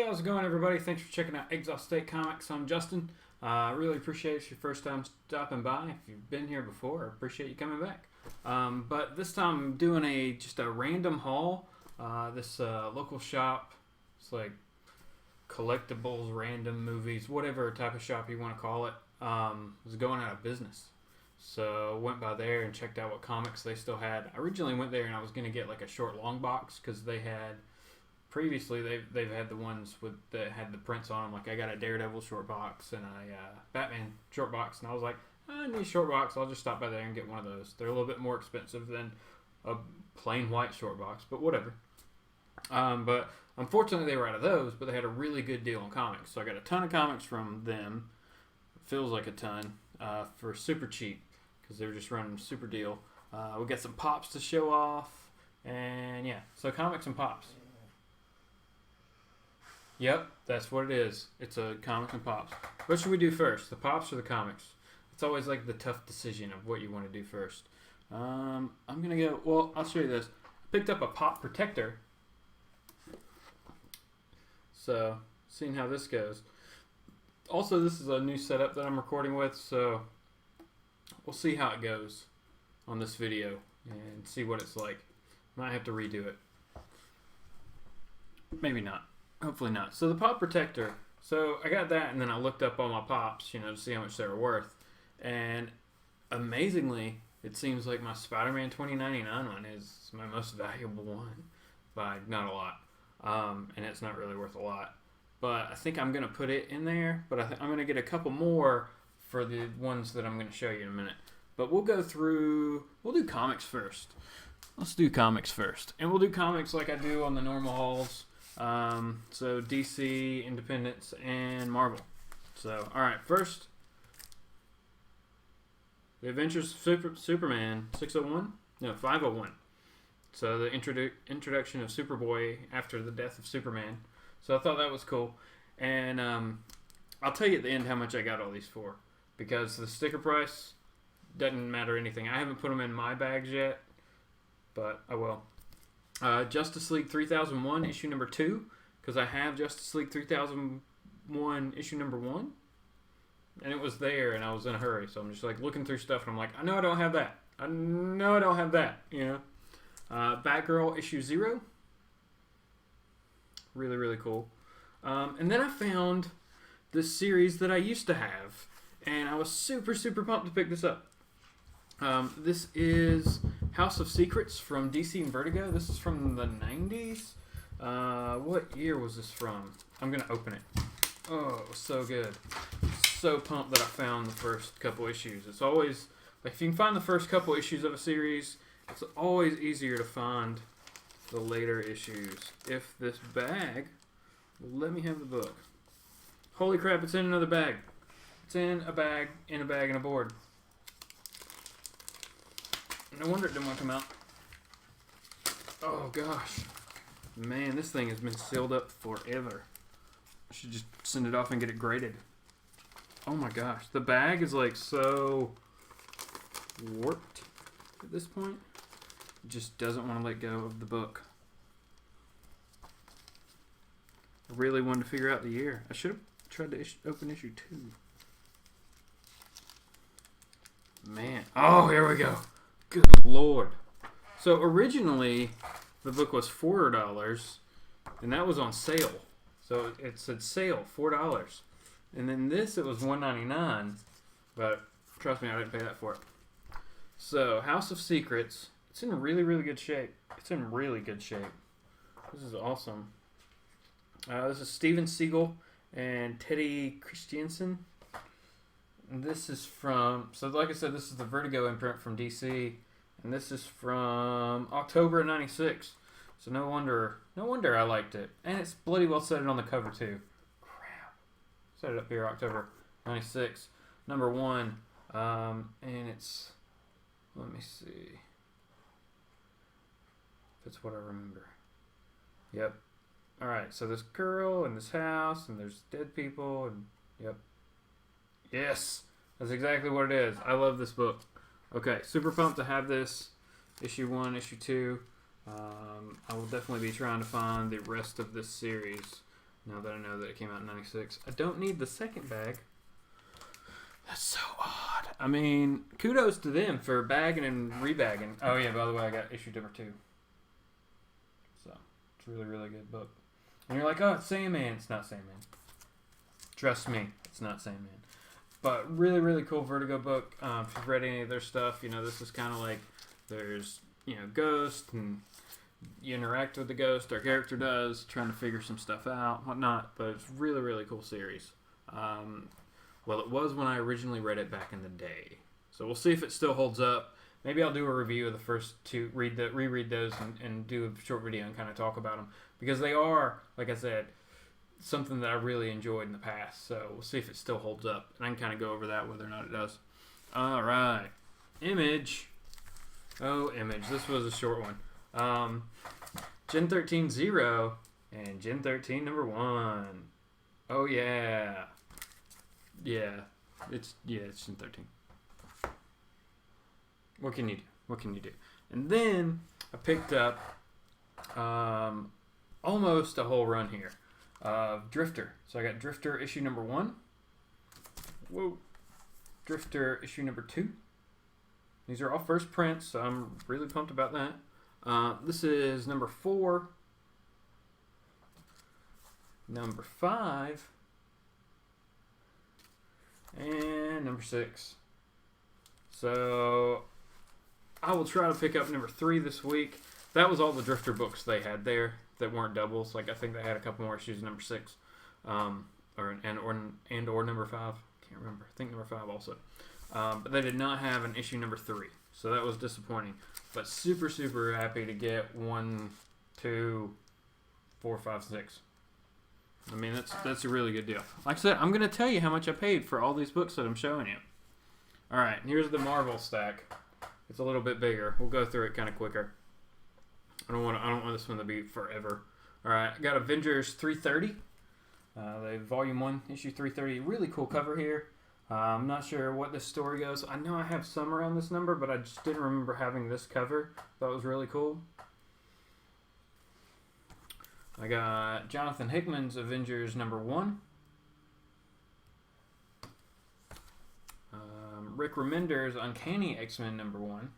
how's it going, everybody? Thanks for checking out Exile State Comics. I'm Justin. I really appreciate it's your first time stopping by. If you've been here before, I appreciate you coming back. But this time I'm doing just a random haul. This local shop, it's like collectibles, random movies, whatever type of shop you want to call it, was going out of business. So went by there and checked out what comics they still had. I originally went there and I was going to get like a short long box because they had previously they've had the ones that had the prints on them. Like I got a Daredevil short box and a Batman short box, and I was like, I need a short box. I'll just stop by there and get one of those. They're a little bit more expensive than a plain white short box, but whatever. But unfortunately they were out of those, but they had a really good deal on comics. So I got a ton of comics from them. Feels like a ton for super cheap because they were just running a super deal. We got some pops to show off, and yeah, so comics and pops. Yep, that's what it is. It's a comics and pops. What should we do first, the pops or the comics? It's always like the tough decision of what you want to do first. I'm gonna go. Well, I'll show you this. I picked up a pop protector. So, seeing how this goes. Also, this is a new setup that I'm recording with, so we'll see how it goes on this video and see what it's like. Might have to redo it. Maybe not. Hopefully not. So the pop protector. So I got that, and then I looked up all my pops, to see how much they were worth. And amazingly, it seems like my Spider-Man 2099 one is my most valuable one by not a lot. And it's not really worth a lot. But I think I'm going to put it in there. But I'm going to get a couple more for the ones that I'm going to show you in a minute. But we'll do comics first. Let's do comics first. And we'll do comics like I do on the normal hauls. So DC, Independence, and Marvel. So, alright, first, The Adventures of Superman 501. So the introduction of Superboy after the death of Superman. So I thought that was cool. And I'll tell you at the end how much I got all these for. Because the sticker price doesn't matter anything. I haven't put them in my bags yet, but I will. Justice League 3001 issue number 2, because I have Justice League 3001 issue number 1, and it was there, and I was in a hurry, so I'm just like looking through stuff, and I'm like, I know I don't have that. I know I don't have that. Batgirl issue 0, really really cool. And then I found this series that I used to have, and I was super pumped to pick this up. This is House of Secrets from DC and Vertigo. This is from the 90s. What year was this from? I'm going to open it. Oh, it was so good. So pumped that I found the first couple issues. It's always, like, if you can find the first couple issues of a series, it's always easier to find the later issues. If this bag will let me have the book. Holy crap, it's in another bag. It's in a bag, in a board. No wonder it didn't want to come out. Oh gosh. Man, this thing has been sealed up forever. I should just send it off and get it graded. Oh my gosh. The bag is like so warped at this point. It just doesn't want to let go of the book. I really wanted to figure out the year. I should have tried to open issue 2. Man. Oh, here we go. Good Lord. So originally, the book was $4, and that was on sale. So it said sale, $4. And then this, it was $1.99, but trust me, I didn't pay that for it. So, House of Secrets, it's in really, really good shape. It's in really good shape. This is awesome. This is Steven Seagal and Teddy Christiansen. And this is from, so like I said, this is the Vertigo imprint from DC, and this is from October of '96. So no wonder I liked it, and it's bloody well set it on the cover too. Crap, set it up here, October '96, number 1, and it's, let me see if it's what I remember. Yep. All right, so this girl and this house, and there's dead people, and yep. Yes, that's exactly what it is. I love this book. Okay, super pumped to have this. Issue 1, issue 2. I will definitely be trying to find the rest of this series. Now that I know that it came out in 96. I don't need the second bag. That's so odd. I mean, kudos to them for bagging and rebagging. Oh yeah, by the way, I got issue number 2. So, it's a really, really good book. And you're like, oh, it's Sandman. It's not Sandman. Trust me, it's not Sandman. But really, really cool Vertigo book. If you've read any of their stuff, this is kind of like there's, Ghost, and you interact with the ghost, our character does, trying to figure some stuff out, whatnot. But it's really, really cool series. Well, it was when I originally read it back in the day. So we'll see if it still holds up. Maybe I'll do a review of the first 2, reread those, and do a short video and kind of talk about them. Because they are, like I said, something that I really enjoyed in the past. So we'll see if it still holds up. And I can kind of go over that, whether or not it does. All right. Image. Oh, Image. This was a short one. Gen 13 0 and Gen 13 number 1. Oh, yeah. Yeah. It's Gen 13. What can you do? And then I picked up almost a whole run here of Drifter. So I got Drifter issue number 1. Whoa. Drifter issue number 2. These are all first prints, so I'm really pumped about that. This is number 4. Number 5. And number 6. So I will try to pick up number 3 this week. That was all the Drifter books they had there that weren't doubles. Like, I think they had a couple more issues of number 6, or number 5. Can't remember. I think number 5 also. But they did not have an issue number 3, so that was disappointing. But super, super happy to get 1, 2, 4, 5, 6. I mean, that's a really good deal. Like I said, I'm going to tell you how much I paid for all these books that I'm showing you. All right, here's the Marvel stack. It's a little bit bigger. We'll go through it kind of quicker. I don't want this one to be forever. All right, I got Avengers 330. The Volume 1, Issue 330. Really cool cover here. I'm not sure what this story goes. I know I have some around this number, but I just didn't remember having this cover. That was really cool. I got Jonathan Hickman's Avengers number 1. Rick Remender's Uncanny X-Men number 1.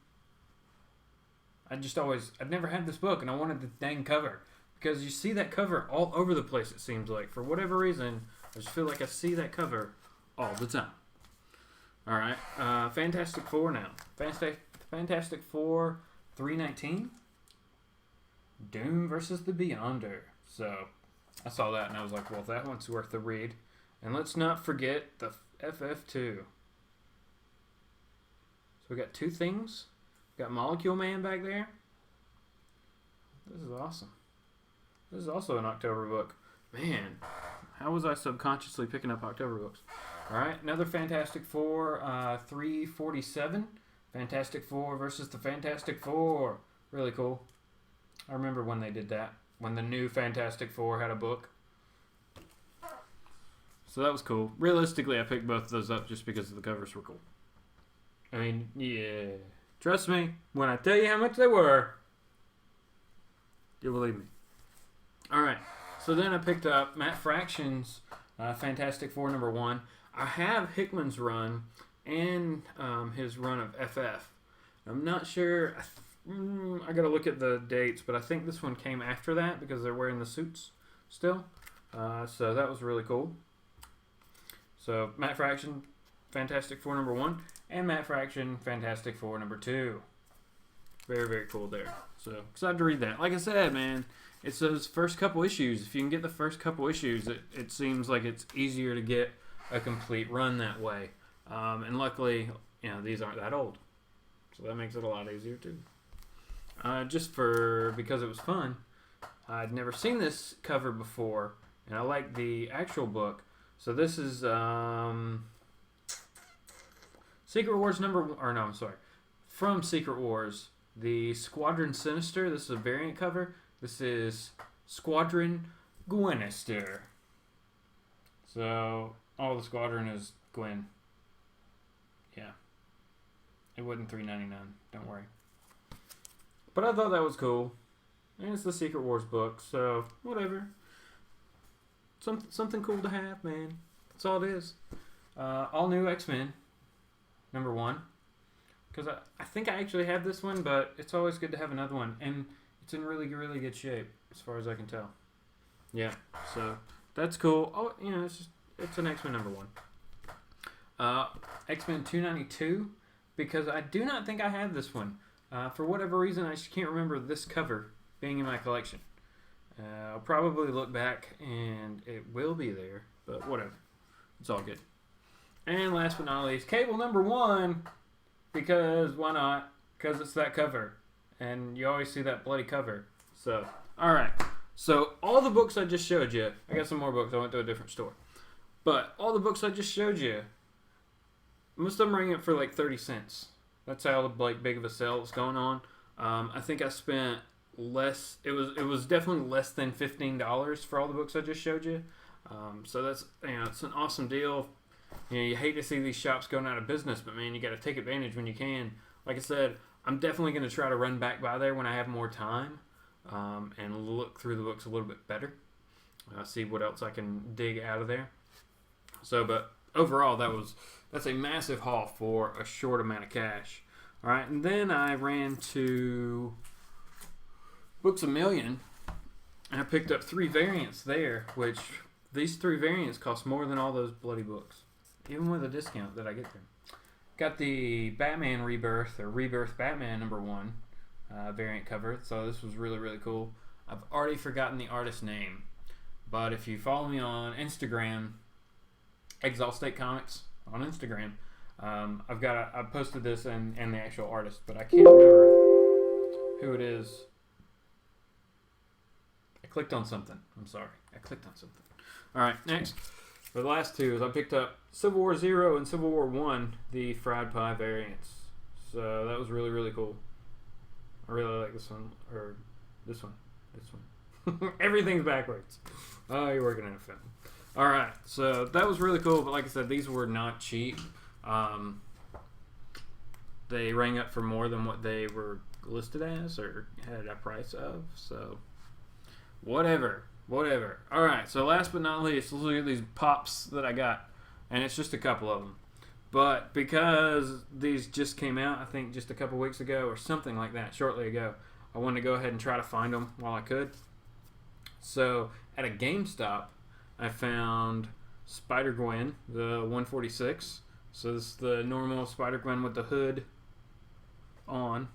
I'd never had this book, and I wanted the dang cover. Because you see that cover all over the place, it seems like. For whatever reason, I just feel like I see that cover all the time. Alright, Fantastic Four now. Fantastic Four 319. Doom versus the Beyonder. So, I saw that and I was like, well, that one's worth the read. And let's not forget the FF2. So we got 2 things. We got Molecule Man back there. This is awesome. This is also an October book. Man, how was I subconsciously picking up October books? Alright, another Fantastic Four 347. Fantastic Four versus the Fantastic Four. Really cool. I remember when they did that. When the new Fantastic Four had a book. So that was cool. Realistically, I picked both of those up just because the covers were cool. I mean, yeah. Trust me, when I tell you how much they were, you'll believe me. Alright, so then I picked up Matt Fraction's Fantastic Four number 1. I have Hickman's run and his run of FF. I'm not sure. I gotta look at the dates, but I think this one came after that because they're wearing the suits still. So that was really cool. So Matt Fraction, Fantastic Four number 1, and Matt Fraction, Fantastic Four number 2. Very, very cool there. So excited to read that. Like I said, man, it's those first couple issues. If you can get the first couple issues, it seems like it's easier to get a complete run that way. And luckily, these aren't that old. So that makes it a lot easier too. Because it was fun. I'd never seen this cover before, and I like the actual book. So this is Secret Wars from Secret Wars, the Squadron Sinister. This is a variant cover. This is Squadron Gwenister. So all the squadron is Gwen. Yeah. It wasn't $3.99. Don't worry. But I thought that was cool. And it's the Secret Wars book, so whatever. something cool to have, man. That's all it is. All new X-Men, #1. Because I think I actually have this one, but it's always good to have another one. And it's in really, really good shape, as far as I can tell. Yeah, so that's cool. Oh, it's an X-Men #1. X-Men 292, because I do not think I have this one. For whatever reason, I just can't remember this cover being in my collection. I'll probably look back, and it will be there, but whatever. It's all good. And last but not least, Cable #1, because why not? Because it's that cover, and you always see that bloody cover. So, all right. So, all the books I just showed you, I got some more books. I went to a different store. But all the books I just showed you, most of them ring up for like 30 cents. That's how big of a sale is going on. I think I spent less. It was definitely less than $15 for all the books I just showed you. So that's it's an awesome deal. You hate to see these shops going out of business, but man, you got to take advantage when you can. Like I said, I'm definitely going to try to run back by there when I have more time and look through the books a little bit better. See what else I can dig out of there. So, but overall, that's a massive haul for a short amount of cash. All right, and then I ran to Books A Million, and I picked up 3 variants there, which these 3 variants cost more than all those bloody books, even with a discount that I get them. Got the Batman Rebirth, or Rebirth Batman #1 variant cover, so this was really, really cool. I've already forgotten the artist's name, but if you follow me on Instagram, Exile State Comics on Instagram, I posted this and the actual artist, but I can't remember who it is. I clicked on something. I'm sorry. I clicked on something. All right, next. For the last 2 is I picked up Civil War 0 and Civil War 1, the fried pie variants. So that was really, really cool. I really like this one, or this one. Everything's backwards. Oh, you're working in a film. All right, so that was really cool, but like I said, these were not cheap. They rang up for more than what they were listed as or had a price of, so whatever. All right, so last but not least, let's look at these pops that I got, and it's just a couple of them. But because these just came out, I think just a couple weeks ago or something like that, shortly ago, I wanted to go ahead and try to find them while I could. So at a GameStop, I found Spider-Gwen, the 146. So this is the normal Spider-Gwen with the hood on.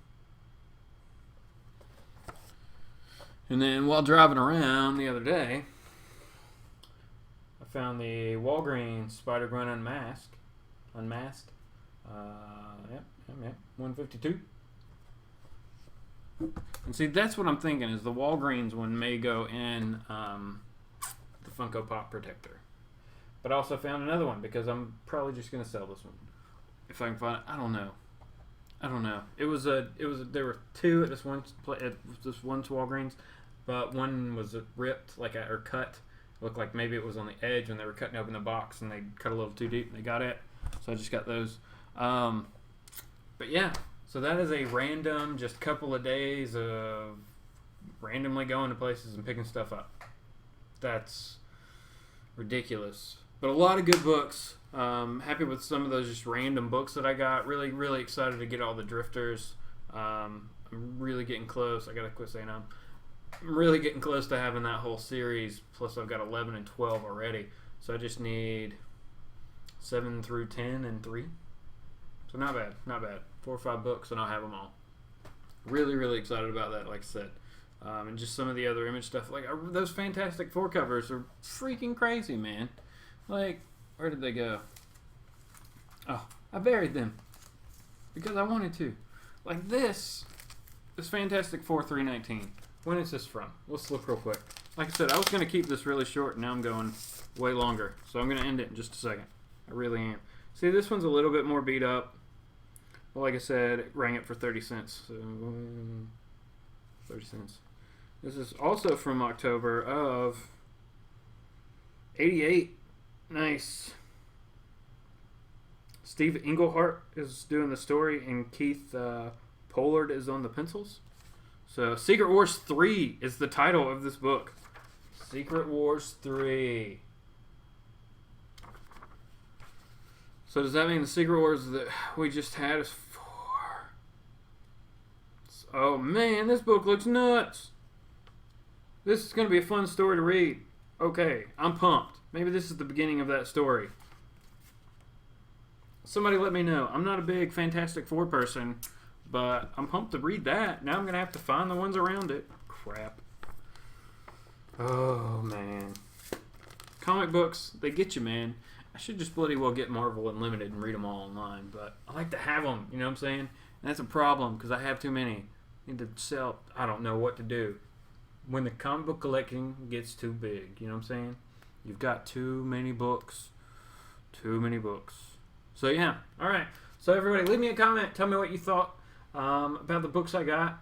And then while driving around the other day, I found the Walgreens Spider-Gwen Unmasked. Yep, 152. And see, that's what I'm thinking, is the Walgreens one may go in the Funko Pop protector. But I also found another one because I'm probably just going to sell this one if I can find it. I don't know. There were 2 at this one Walgreens, but one was ripped or cut. It looked like maybe it was on the edge when they were cutting open the box and they cut a little too deep and they got it. So I just got those. But yeah, so that is a random, just couple of days of randomly going to places and picking stuff up. That's ridiculous. But a lot of good books. Happy with some of those just random books that I got. Really, really excited to get all the Drifters. I'm really getting close. I gotta quit saying I'm really getting close to having that whole series. Plus, I've got 11 and 12 already. So I just need 7 through 10 and 3. So not bad. 4 or 5 books and I'll have them all. Really, really excited about that, like I said. And just some of the other image stuff. Like, those Fantastic Four covers are freaking crazy, man. Like, where did they go? Oh, I buried them. Because I wanted to. Like this Fantastic Four 319. When is this from? Let's look real quick. Like I said, I was going to keep this really short, and now I'm going way longer. So I'm going to end it in just a second. I really am. See, this one's a little bit more beat up. But like I said, it rang it for 30 cents. So, 30 cents. This is also from October of 88. Nice. Steve Englehart is doing the story, and Keith Pollard is on the pencils. So, Secret Wars 3 is the title of this book. Secret Wars 3. So does that mean the Secret Wars that we just had is 4? Oh man, this book looks nuts. This is going to be a fun story to read. Okay, I'm pumped. Maybe this is the beginning of that story. Somebody let me know. I'm not a big Fantastic Four person, but I'm pumped to read that. Now I'm going to have to find the ones around it. Crap. Oh, man. Comic books, they get you, man. I should just bloody well get Marvel Unlimited and read them all online, but I like to have them, you know what I'm saying? And that's a problem because I have too many. I need to sell. I don't know what to do. When the comic book collecting gets too big, you know what I'm saying? You've got too many books. Too many books. So, yeah. All right. So, everybody, leave me a comment. Tell me what you thought about the books I got.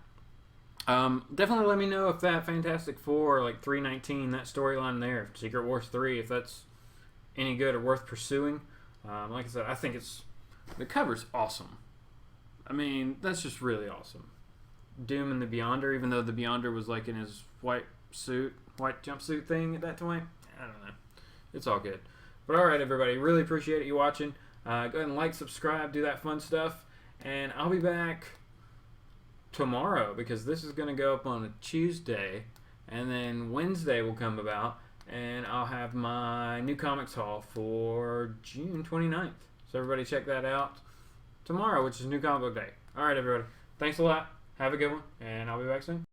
Definitely let me know if that Fantastic Four, like 319, that storyline there, Secret Wars 3, if that's any good or worth pursuing. Like I said, I think the cover's awesome. I mean, that's just really awesome. Doom and the Beyonder, even though the Beyonder was like in his white jumpsuit thing at that point. I don't know. It's all good. But alright, everybody. Really appreciate you watching. Go ahead and like, subscribe, do that fun stuff. And I'll be back tomorrow because this is going to go up on a Tuesday. And then Wednesday will come about. And I'll have my new comics haul for June 29th. So everybody check that out tomorrow, which is New Comic Book Day. Alright, everybody. Thanks a lot. Have a good one. And I'll be back soon.